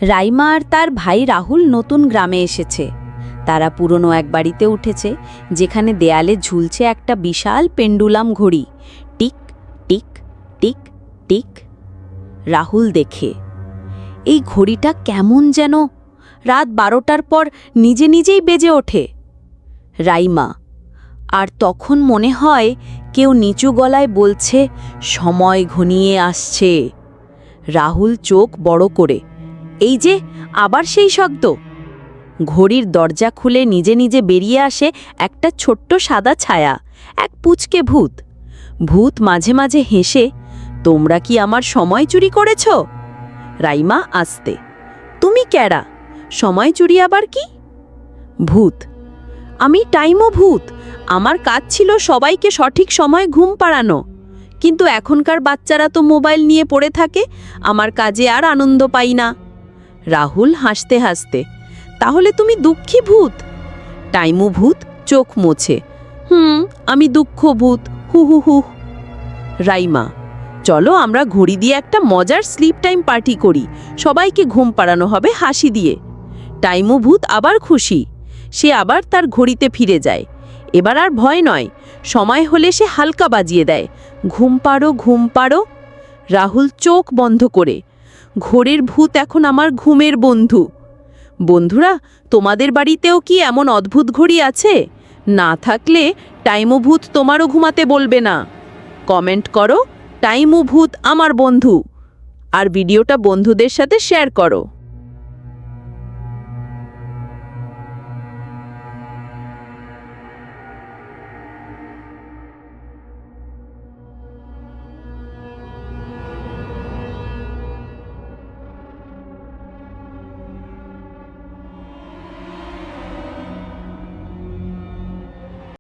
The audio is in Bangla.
রাইমা আর তার ভাই রাহুল নতুন গ্রামে এসেছে। তারা পুরনো এক বাড়িতে উঠেছে, যেখানে দেয়ালে ঝুলছে একটা বিশাল পেন্ডুলাম ঘড়ি। Tick tick tick tick. Rahul দেখে, এই ঘড়িটা কেমন যেন রাত 12টার পর নিজে নিজেই বেজে ওঠে। রাইমা, আর তখন মনে হয় কেউ নিচু গলায় বলছে, সময় ঘনিয়ে আসছে। রাহুল চোখ বড় করে, এই যে আবার সেই শব্দ। ঘড়ির দরজা খুলে নিজে নিজে বেরিয়ে আসে একটা ছোট্ট সাদা ছায়া, এক পুচকে ভূত। ভূত মাঝে মাঝে হেসে, তোমরা কি আমার সময় চুরি করেছ? রাইমা আস্তে, তুমি ক্যারা? সময় চুরি আবার কি? ভূত, আমি টাইমও ভূত। আমার কাজ ছিল সবাইকে সঠিক সময়ে ঘুম পাড়ানো। কিন্তু এখনকার বাচ্চারা তো মোবাইল নিয়ে পড়ে থাকে, আমার কাজে আর আনন্দ পাই না। রাহুল হাসতে হাসতে, তাহলে তুমি দুঃখী ভূত? টাইমু ভূত চোখ মোছে, আমি দুঃখ ভূত, হু হু হু। রাইমা, চলো আমরা ঘড়ি দিয়ে একটা মজার স্লিপ টাইম পার্টি করি, সবাইকে ঘুম পাড়ানো হবে হাসি দিয়ে। টাইমু ভূত আবার খুশি, সে আবার তার ঘড়িতে ফিরে যায়। এবার আর ভয় নয়, সময় হলে সে হালকা বাজিয়ে দেয়, ঘুম পাড়ো ঘুম পাড়ো। রাহুল চোখ বন্ধ করে, ঘড়ির ভূত এখন আমার ঘুমের বন্ধু। বন্ধুরা, তোমাদের বাড়িতেও কি এমন অদ্ভুত ঘড়ি আছে? না থাকলে টাইমু ভূত তোমারও ঘুমাতে বলবে না। কমেন্ট করো, টাইমু ভূত আমার বন্ধু। আর ভিডিওটা বন্ধুদের সাথে শেয়ার করো।